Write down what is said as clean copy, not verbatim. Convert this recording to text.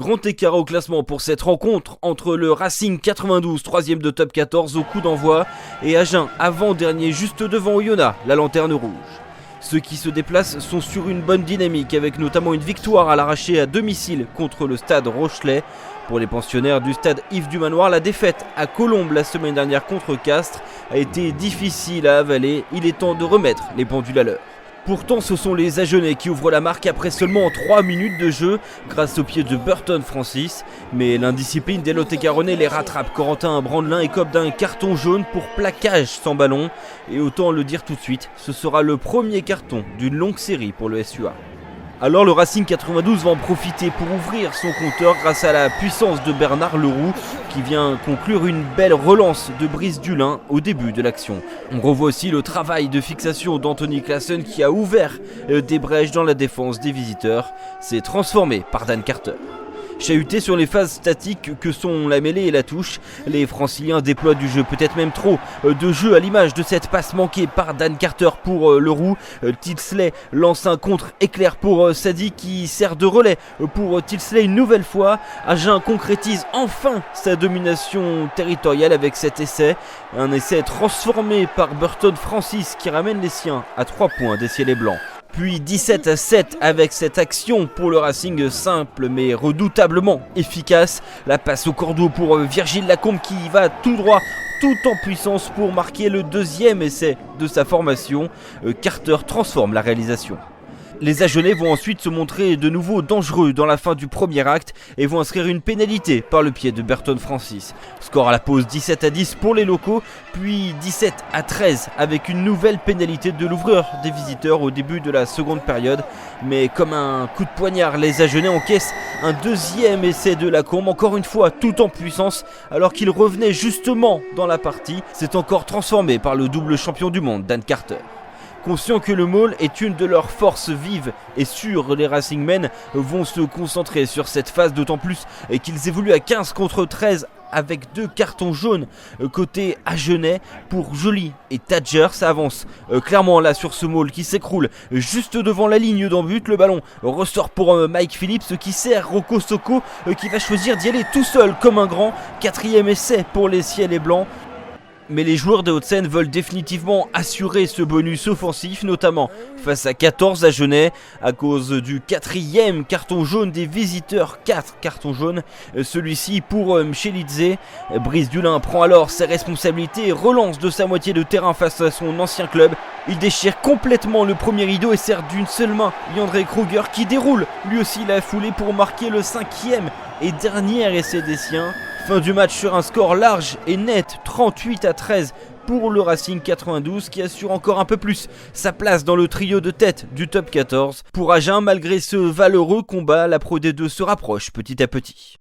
Grand écart au classement pour cette rencontre entre le Racing 92, 3ème de top 14 au coup d'envoi, et Agen, avant-dernier juste devant Oyonnax, la lanterne rouge. Ceux qui se déplacent sont sur une bonne dynamique avec notamment une victoire à l'arraché à domicile contre le stade Rochelet. Pour les pensionnaires du stade Yves du Manoir, la défaite à Colombes la semaine dernière contre Castres a été difficile à avaler. Il est temps de remettre les pendules à l'heure. Pourtant, ce sont les Agenais qui ouvrent la marque après seulement 3 minutes de jeu grâce au pied de Burton Francis. Mais l'indiscipline des Lot-et-Garonnais les rattrape. Corentin Brandelin écope d'un carton jaune pour plaquage sans ballon. Et autant le dire tout de suite, ce sera le premier carton d'une longue série pour le SUA. Alors le Racing 92 va en profiter pour ouvrir son compteur grâce à la puissance de Bernard Leroux qui vient conclure une belle relance de Brice Dulin au début de l'action. On revoit aussi le travail de fixation d'Anthony Claassen qui a ouvert des brèches dans la défense des visiteurs. C'est transformé par Dan Carter. Chahutés sur les phases statiques que sont la mêlée et la touche, les Franciliens déploient du jeu, peut-être même trop de jeu à l'image de cette passe manquée par Dan Carter pour Leroux. Tilsley lance un contre-éclair pour Sadi qui sert de relais pour Tilsley une nouvelle fois. Agen concrétise enfin sa domination territoriale avec cet essai. Un essai transformé par Burton Francis qui ramène les siens à 3 points des ciels et blancs. Puis 17-7 avec cette action pour le Racing simple mais redoutablement efficace. La passe au cordeau pour Virgile Lacombe qui va tout droit, tout en puissance pour marquer le deuxième essai de sa formation. Carter transforme la réalisation. Les Agenais vont ensuite se montrer de nouveau dangereux dans la fin du premier acte et vont inscrire une pénalité par le pied de Burton Francis. Score à la pause 17-10 pour les locaux, puis 17-13 avec une nouvelle pénalité de l'ouvreur des visiteurs au début de la seconde période. Mais comme un coup de poignard, les Agenais encaissent un deuxième essai de Lacombe, encore une fois tout en puissance alors qu'il revenait justement dans la partie. C'est encore transformé par le double champion du monde, Dan Carter. Conscient que le maul est une de leurs forces vives et sûres, les Racingmen vont se concentrer sur cette phase, d'autant plus qu'ils évoluent à 15 contre 13 avec 2 cartons jaunes côté Agenais pour Joly et Tadger. Ça avance clairement là sur ce maul qui s'écroule juste devant la ligne d'en but. Le ballon ressort pour Mike Phillips qui sert Rocco Socco qui va choisir d'y aller tout seul comme un grand. 4e essai pour les ciels et blancs. Mais les joueurs de Hauts-de-Seine veulent définitivement assurer ce bonus offensif, notamment face à 14 Agenais, à cause du 4e carton jaune des visiteurs. 4 cartons jaunes, celui-ci pour Mchelidze. Brice Dulin prend alors ses responsabilités et relance de sa moitié de terrain face à son ancien club. Il déchire complètement le premier rideau et sert d'une seule main Yandré Kruger qui déroule lui aussi la foulée pour marquer le 5e et dernier essai des siens. Fin du match sur un score large et net, 38-13 pour le Racing 92 qui assure encore un peu plus sa place dans le trio de tête du top 14. Pour Agen, malgré ce valeureux combat, la Pro D2 se rapproche petit à petit.